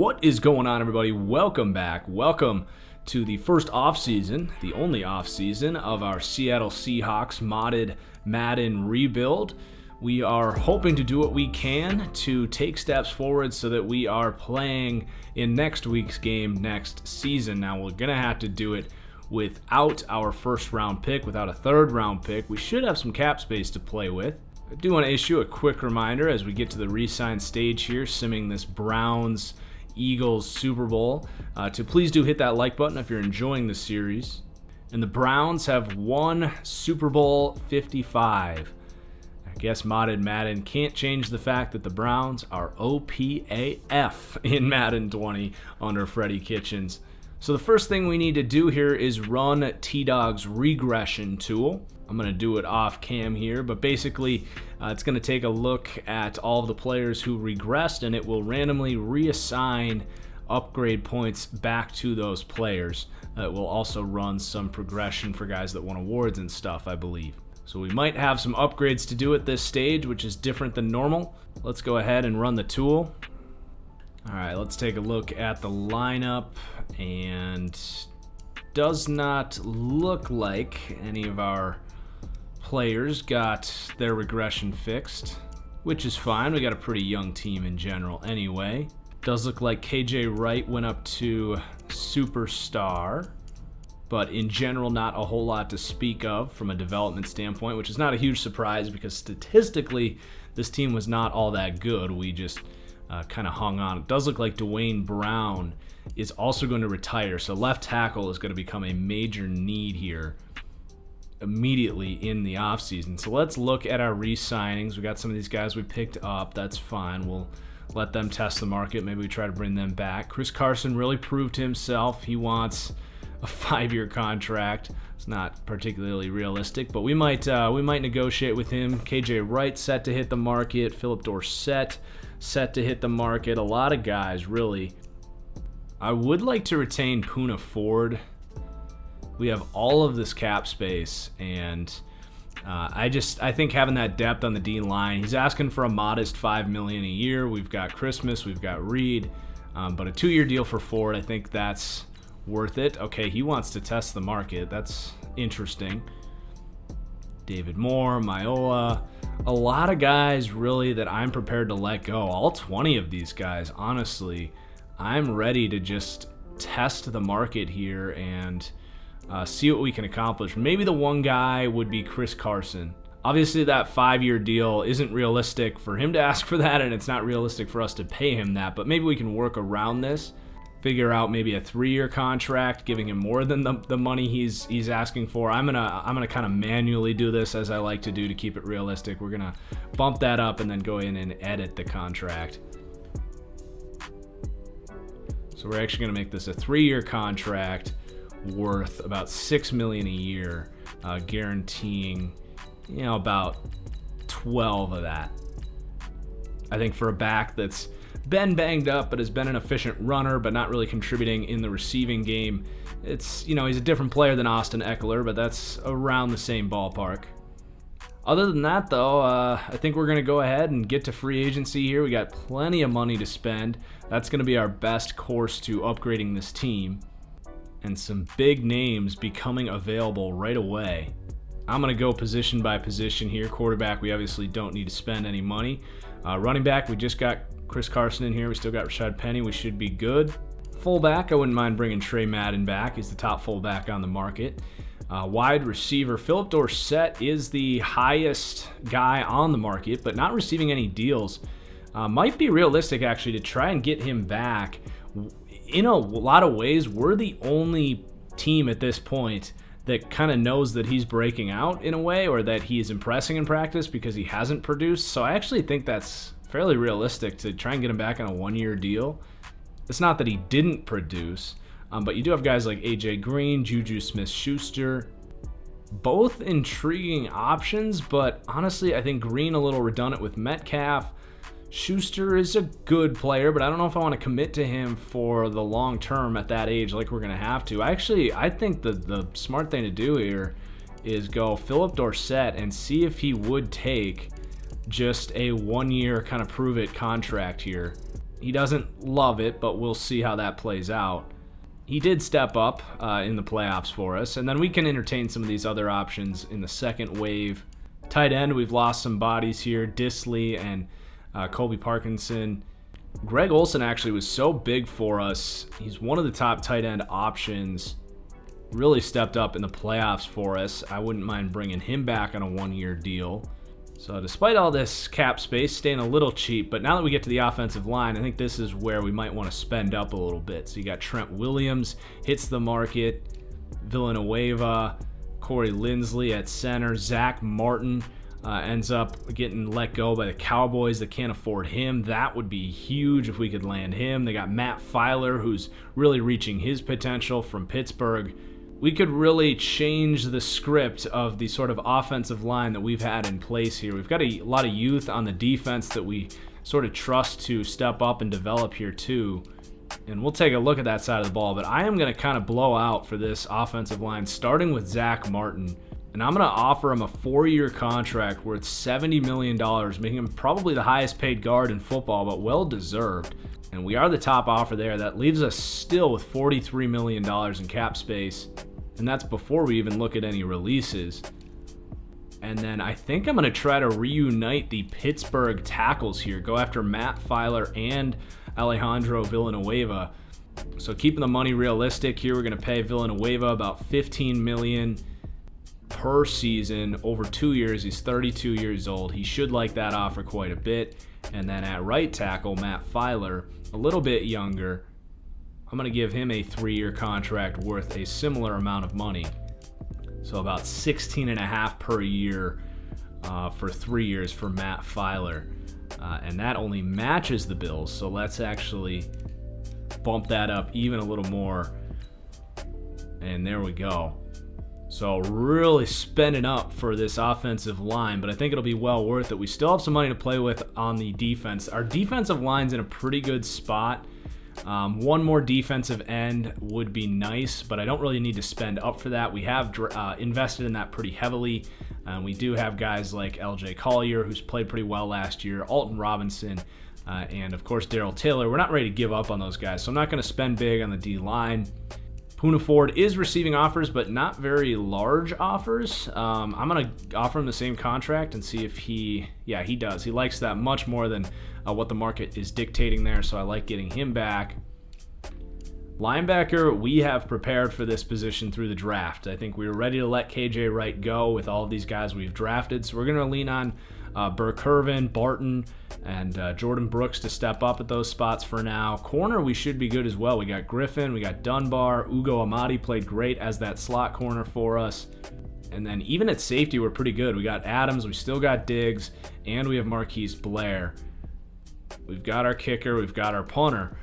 What is going on, everybody? Welcome back. Welcome to the first offseason, the only offseason of our Seattle Seahawks modded Madden rebuild. We are hoping to do what we can to take steps forward so that we are playing in next week's game next season. Now, we're going to have to do it without our first round pick, without a third round pick. We should have some cap space to play with. I do want to issue a quick reminder as we get to the re-sign stage here, simming this Browns Eagles Super Bowl, to please do hit that like button if you're enjoying the series. And the Browns have won Super Bowl 55. I guess modded Madden can't change the fact that the Browns are OPAF in Madden 20 under Freddie Kitchens. So the first thing we need to do here is run T-Dog's regression tool. I'm going to do it off cam here, but basically it's going to take a look at all of the players who regressed, and it will randomly reassign upgrade points back to those players. It will also run some progression for guys that won awards and stuff, I believe. So we might have some upgrades to do at this stage, which is different than normal. Let's go ahead and run the tool. All right, let's take a look at the lineup, and does not look like any of our players got their regression fixed, which is fine. We got a pretty young team in general anyway. Does look like KJ Wright went up to superstar, but in general not a whole lot to speak of from a development standpoint, which is not a huge surprise because statistically this team was not all that good. We just kind of hung on. It does look like Dwayne Brown is also going to retire, so left tackle is going to become a major need here immediately in the offseason. So let's look at our re-signings. We got some of these guys we picked up. That's fine. We'll let them test the market. Maybe we try to bring them back. Chris Carson really proved himself. He wants a 5-year contract. It's not particularly realistic, but we might negotiate with him. KJ Wright set to hit the market. Philip Dorsett set to hit the market. A lot of guys, really. I would like to retain Poona Ford. We have all of this cap space, and I think having that depth on the D line, he's asking for a modest $5 million a year. We've got Christmas, we've got Reed, but a 2-year deal for Ford, I think that's worth it. Okay, he wants to test the market. That's interesting. David Moore, Maiola, a lot of guys really that I'm prepared to let go. All 20 of these guys, honestly, I'm ready to just test the market here and see what we can accomplish. Maybe the one guy would be Chris Carson. Obviously, that 5-year deal isn't realistic for him to ask for that, and it's not realistic for us to pay him that, but maybe we can work around this. Figure out maybe a 3-year contract, giving him more than the money he's asking for. I'm gonna kind of manually do this, as I like to do, to keep it realistic. We're gonna bump that up and then go in and edit the contract. So we're actually gonna make this a 3-year contract worth about $6 million a year, guaranteeing about 12 of that. I think for a back that's been banged up but has been an efficient runner but not really contributing in the receiving game, it's he's a different player than Austin Eckler, but that's around the same ballpark. Other than that, though, I think we're going to go ahead and get to free agency here. We got plenty of money to spend. That's going to be our best course to upgrading this team, and some big names becoming available right away. I'm going to go position by position here. Quarterback, we obviously don't need to spend any money. Running back, we just got Chris Carson in here. We still got Rashad Penny. We should be good. Fullback, I wouldn't mind bringing Trey Madden back. He's the top fullback on the market. Wide receiver, Philip Dorsett is the highest guy on the market, but not receiving any deals. Might be realistic, actually, to try and get him back. In a lot of ways, we're the only team at this point that kind of knows that he's breaking out in a way, or that he is impressing in practice because he hasn't produced. So I actually think that's fairly realistic to try and get him back on a 1-year deal. It's not that he didn't produce, but you do have guys like AJ Green, Juju Smith-Schuster, both intriguing options, but honestly, I think Green a little redundant with Metcalf. Schuster is a good player, but I don't know if I want to commit to him for the long term at that age like we're going to have to. I think the smart thing to do here is go Philip Dorsett and see if he would take just a 1-year kind of prove-it contract here He doesn't love it, but we'll see how that plays out. He did step up in the playoffs for us, and then we can entertain some of these other options in the second wave. Tight end, we've lost some bodies here. Disley and Colby Parkinson. Greg Olsen actually was so big for us. He's one of the top tight end options. Really stepped up in the playoffs for us. I wouldn't mind bringing him back on a one-year deal. So despite all this cap space, staying a little cheap, but now that we get to the offensive line, I think this is where we might want to spend up a little bit. So you got Trent Williams, hits the market, Villanueva, Corey Linsley at center, Zach Martin ends up getting let go by the Cowboys that can't afford him. That would be huge if we could land him. They got Matt Filer, who's really reaching his potential from Pittsburgh. We could really change the script of the sort of offensive line that we've had in place here. We've got a lot of youth on the defense that we sort of trust to step up and develop here too. And we'll take a look at that side of the ball, but I am going to kind of blow out for this offensive line, starting with Zach Martin. And I'm going to offer him a 4-year contract worth $70 million, making him probably the highest paid guard in football, but well deserved. And we are the top offer there. That leaves us still with $43 million in cap space. And that's before we even look at any releases. And then I think I'm going to try to reunite the Pittsburgh tackles here. Go after Matt Filer and Alejandro Villanueva. So keeping the money realistic here, we're going to pay Villanueva about $15 million per season over 2 years. He's 32 years old. He should like that offer quite a bit. And then at right tackle, Matt Filer, a little bit younger. I'm going to give him a 3-year contract worth a similar amount of money. So about $16.5 per year for 3 years for Matt Filer. And that only matches the Bills. So let's actually bump that up even a little more. And there we go. So really spending up for this offensive line, but I think it'll be well worth it. We still have some money to play with on the defense. Our defensive line's in a pretty good spot. One more defensive end would be nice, but I don't really need to spend up for that. We have invested in that pretty heavily. We do have guys like LJ Collier, who's played pretty well last year, Alton Robinson, and of course Darrell Taylor. We're not ready to give up on those guys, so I'm not going to spend big on the D-line. Poona Ford is receiving offers, but not very large offers. I'm going to offer him the same contract and see if he does. He likes that much more than what the market is dictating there, so I like getting him back. Linebacker, we have prepared for this position through the draft. I think we were ready to let KJ Wright go with all of these guys we've drafted, so we're going to lean on Burke Irvin, Barton, and Jordan Brooks to step up at those spots for now. Corner, we should be good as well. We got Griffin, we got Dunbar. Ugo Amadi played great as that slot corner for us. And then even at safety, we're pretty good. We got Adams, we still got Diggs, and we have Marquise Blair. We've got our kicker, we've got our punter.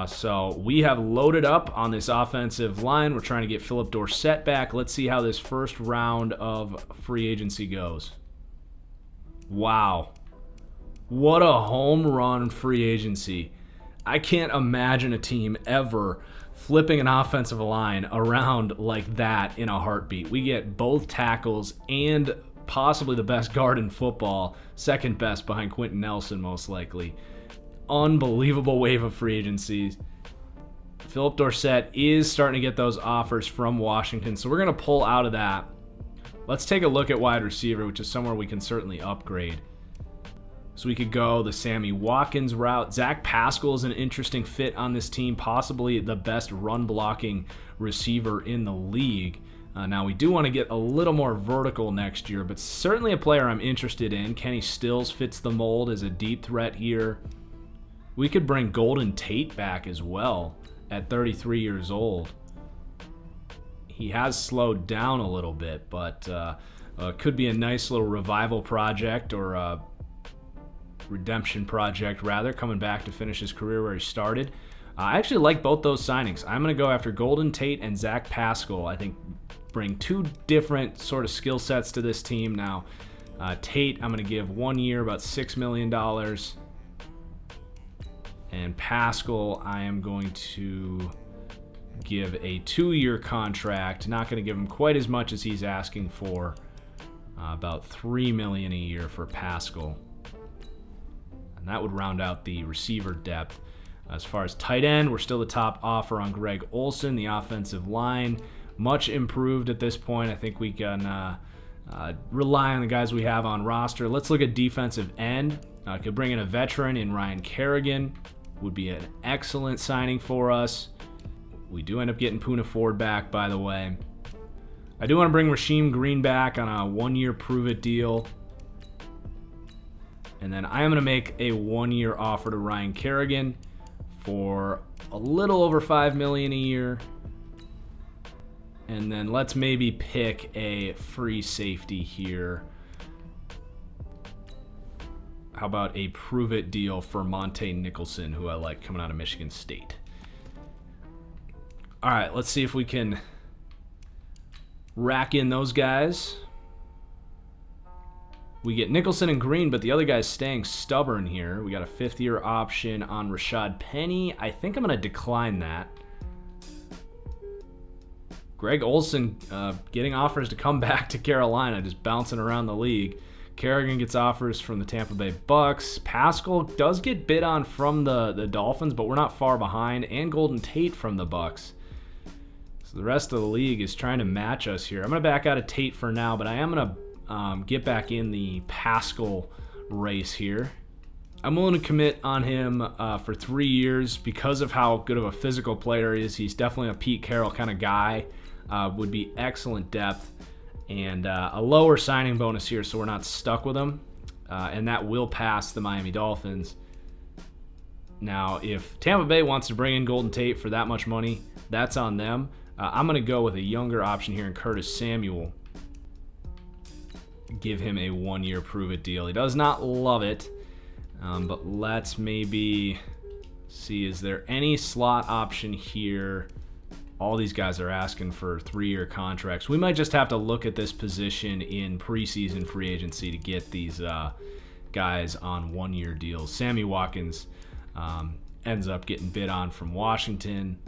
So we have loaded up on this offensive line. We're trying to get Philip Dorsett back. Let's see how this first round of free agency goes. Wow. What a home run free agency. I can't imagine a team ever flipping an offensive line around like that in a heartbeat. We get both tackles and possibly the best guard in football, second best behind Quentin Nelson most likely. Unbelievable wave of free agencies. Philip Dorsett is starting to get those offers from Washington, so we're going to pull out of that. Let's take a look at wide receiver, which is somewhere we can certainly upgrade. So we could go the Sammy Watkins route. Zach Pascal is an interesting fit on this team, possibly the best run-blocking receiver in the league. Now, we do want to get a little more vertical next year, but certainly a player I'm interested in. Kenny Stills fits the mold as a deep threat here. We could bring Golden Tate back as well at 33 years old. He has slowed down a little bit, but could be a nice little revival project or a redemption project, rather, coming back to finish his career where he started. I actually like both those signings. I'm going to go after Golden Tate and Zach Pascal. I think bring two different sort of skill sets to this team now. Tate, I'm going to give 1 year about $6 million. And Pascal, I am going to give a 2-year contract. Not going to give him quite as much as he's asking for. About $3 million a year for Pascal. And that would round out the receiver depth. As far as tight end, we're still the top offer on Greg Olsen. The offensive line, much improved at this point. I think we can rely on the guys we have on roster. Let's look at defensive end. Could bring in a veteran in Ryan Kerrigan. Would be an excellent signing for us. We do end up getting Poona Ford back, by the way. I do want to bring Rasheem Green back on a one-year prove-it deal. And then I am going to make a one-year offer to Ryan Kerrigan for a little over $5 million a year. And then let's maybe pick a free safety here. How about a prove-it deal for Monte Nicholson, who I like, coming out of Michigan State. All right, let's see if we can rack in those guys. We get Nicholson and Green, but the other guy's staying stubborn here. We got a 5th-year option on Rashad Penny. I think I'm going to decline that. Greg Olsen getting offers to come back to Carolina, just bouncing around the league. Kerrigan gets offers from the Tampa Bay Bucks. Pascal does get bid on from the Dolphins, but we're not far behind. And Golden Tate from the Bucks. So the rest of the league is trying to match us here. I'm going to back out of Tate for now, but I am going to get back in the Pascal race here. I'm willing to commit on him for 3 years because of how good of a physical player he is. He's definitely a Pete Carroll kind of guy. Would be excellent depth. And a lower signing bonus here, so we're not stuck with him. And that will pass the Miami Dolphins. Now, if Tampa Bay wants to bring in Golden Tate for that much money, that's on them. I'm going to go with a younger option here in Curtis Samuel. Give him a one-year prove-it deal. He does not love it, but let's maybe see, is there any slot option here? All these guys are asking for 3-year contracts. We might just have to look at this position in preseason free agency to get these guys on one-year deals. Sammy Watkins ends up getting bid on from Washington.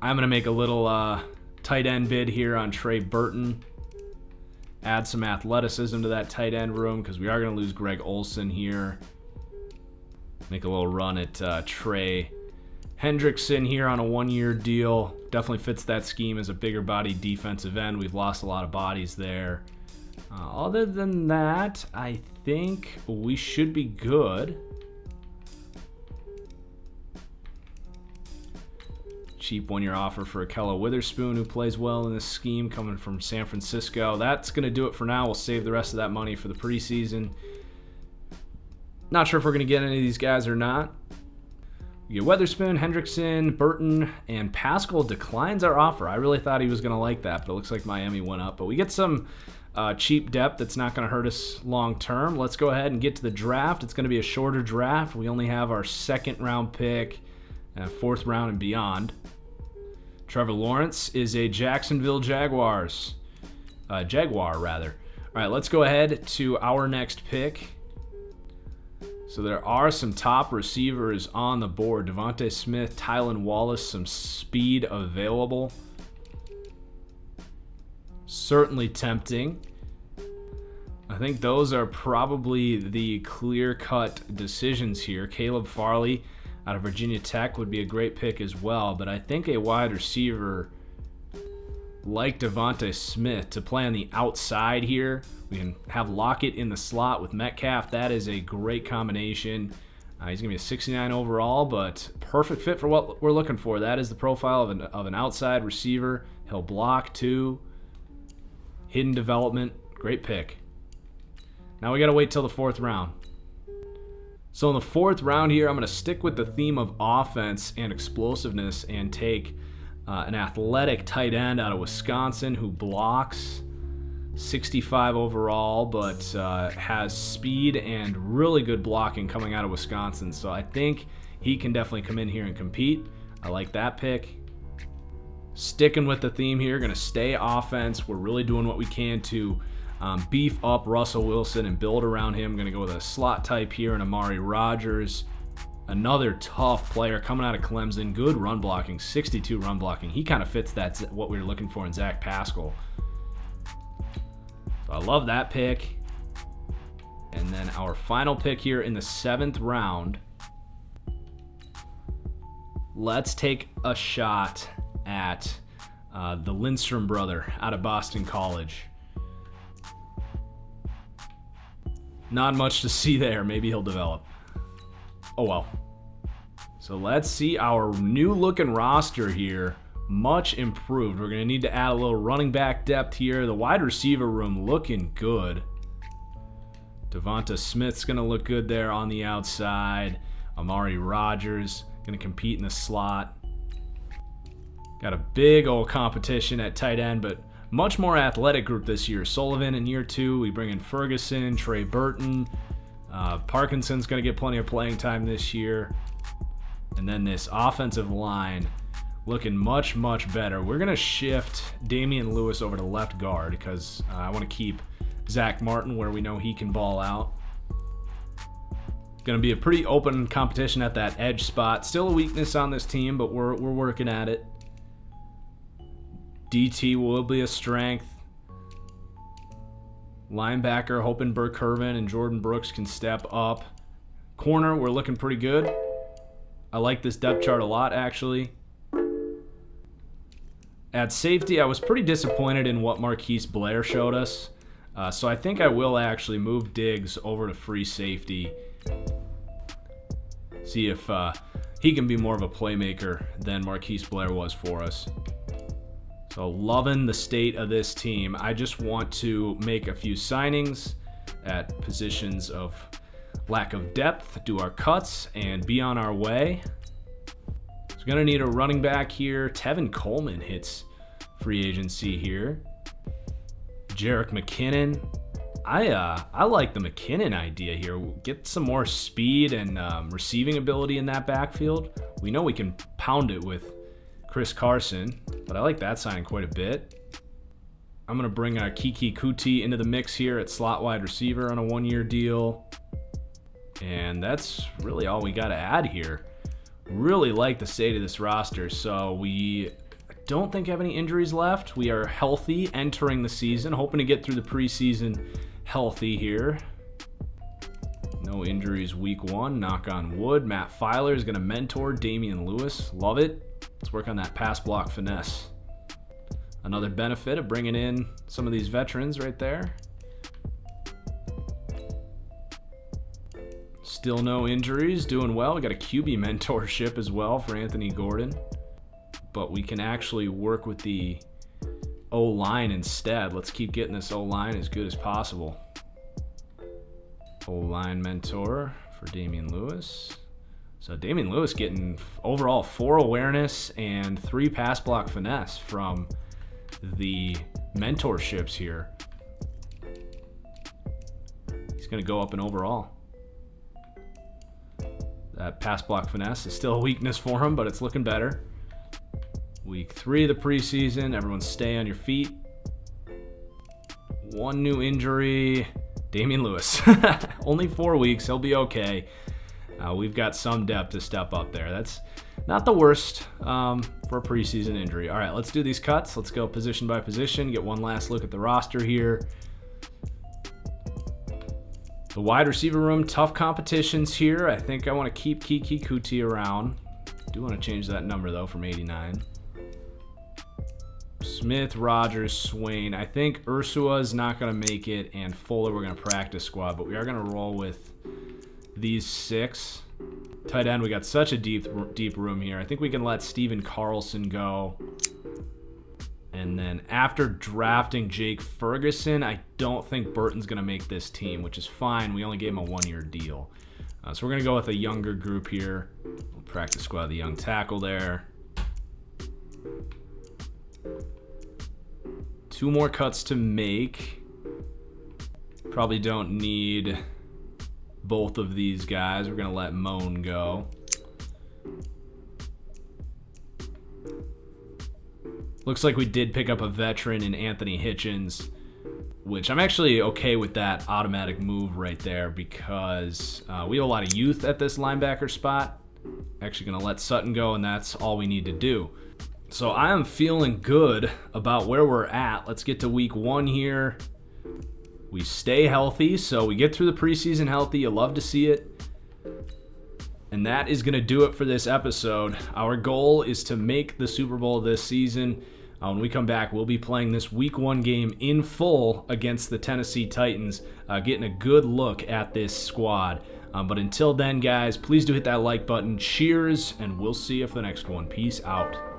I'm going to make a little tight end bid here on Trey Burton. Add some athleticism to that tight end room because we are going to lose Greg Olsen here. Make a little run at Trey Hendrickson here on a one-year deal. Definitely fits that scheme as a bigger body defensive end. We've lost a lot of bodies there. Other than that, I think we should be good. Cheap one-year offer for Akello Witherspoon, who plays well in this scheme, coming from San Francisco. That's going to do it for now. We'll save the rest of that money for the preseason. Not sure if we're going to get any of these guys or not. We get Witherspoon, Hendrickson, Burton, and Pascal declines our offer. I really thought he was going to like that, but it looks like Miami went up. But we get some cheap depth that's not going to hurt us long term. Let's go ahead and get to the draft. It's going to be a shorter draft. We only have our 2nd round pick, 4th round and beyond. Trevor Lawrence is a Jacksonville Jaguar. All right, let's go ahead to our next pick. So there are some top receivers on the board. Devontae Smith, Tylan Wallace, some speed available. Certainly tempting. I think those are probably the clear-cut decisions here. Caleb Farley out of Virginia Tech would be a great pick as well, but I think a wide receiver like Devontae Smith to play on the outside here. We can have Lockett in the slot with Metcalf. That is a great combination. He's going to be a 69 overall, but perfect fit for what we're looking for. That is the profile of an outside receiver. He'll block too. Hidden development. Great pick. Now we got to wait till the 4th round. So in the 4th round here, I'm going to stick with the theme of offense and explosiveness and take an athletic tight end out of Wisconsin who blocks, 65 overall, but has speed and really good blocking coming out of Wisconsin. So I think he can definitely come in here and compete. I like that pick. Sticking with the theme here, going to stay offense. We're really doing what we can to beef up Russell Wilson and build around him. Going to go with a slot type here and Amari Rodgers. Another tough player coming out of Clemson. Good run blocking, 62 run blocking. He kind of fits that what we were looking for in Zach Pascal. So I love that pick. And then our final pick here in the 7th round. let's take a shot at the Lindstrom brother out of Boston College. Not much to see there. Maybe he'll develop. Oh well. So let's see our new looking roster here. Much improved. We're going to need to add a little running back depth here. The wide receiver room looking good. Devonta Smith's going to look good there on the outside. Amari Rodgers going to compete in the slot. Got a big old competition at tight end, but much more athletic group this year. Sullivan in year 2. We bring in Ferguson, Trey Burton. Parkinson's going to get plenty of playing time this year. And then this offensive line looking much, much better. We're going to shift Damian Lewis over to left guard because I want to keep Zach Martin where we know he can ball out. Going to be a pretty open competition at that edge spot. Still a weakness on this team, but we're working at it. DT will be a strength. Linebacker, hoping Burke Herman and Jordan Brooks can step up. Corner, we're looking pretty good. I like this depth chart a lot, actually. At safety, I was pretty disappointed in what Marquise Blair showed us. So I think I will actually move Diggs over to free safety. See if he can be more of a playmaker than Marquise Blair was for us. So loving the state of this team. I just want to make a few signings at positions of lack of depth, do our cuts, and be on our way. So going to need a running back here. Tevin Coleman hits free agency here. Jerick McKinnon. I like the McKinnon idea here. We'll get some more speed and receiving ability in that backfield. We know we can pound it with Chris Carson, but I like that signing quite a bit. I'm going to bring Kiki Kuti into the mix here at slot wide receiver on a 1-year deal. And that's really all we got to add here. Really like the state of this roster. So we don't think have any injuries left. We are healthy entering the season, hoping to get through the preseason healthy here. No injuries week 1, knock on wood. Matt Filer is going to mentor Damian Lewis. Love it. Let's work on that pass block finesse. Another benefit of bringing in some of these veterans right there. Still no injuries, doing well. We got a QB mentorship as well for Anthony Gordon. But we can actually work with the O-line instead. Let's keep getting this O-line as good as possible. O-line mentor for Damian Lewis. So Damian Lewis getting overall 4 awareness and 3 pass block finesse from the mentorships here. He's going to go up in overall. That pass block finesse is still a weakness for him, but it's looking better. Week 3 of the preseason. Everyone stay on your feet. 1 new injury. Damian Lewis. Only 4 weeks. He'll be okay. We've got some depth to step up there. That's not the worst for a preseason injury. All right, let's do these cuts. Let's go position by position. Get one last look at the roster here. The wide receiver room, tough competitions here. I think I want to keep Kiki Kuti around. Do want to change that number, though, from 89. Smith, Rogers, Swain. I think Ursua's not going to make it, and Fuller we're going to practice squad, but we are going to roll with these 6. Tight end, we got such a deep room here. I think we can let Steven Carlson go. And then after drafting Jake Ferguson, I don't think Burton's going to make this team, which is fine. We only gave him a 1-year deal. So we're going to go with a younger group here. We'll practice squad the young tackle there. 2 more cuts to make. Probably don't need both of these guys. We're going to let Moan go. Looks like we did pick up a veteran in Anthony Hitchens, which I'm actually okay with that automatic move right there because we have a lot of youth at this linebacker spot. Actually going to let Sutton go, and that's all we need to do. So I am feeling good about where we're at. Let's get to week 1 here. We stay healthy, so we get through the preseason healthy. You love to see it. And that is going to do it for this episode. Our goal is to make the Super Bowl this season. When we come back, we'll be playing this Week 1 game in full against the Tennessee Titans, getting a good look at this squad. But until then, guys, please do hit that like button. Cheers, and we'll see you for the next one. Peace out.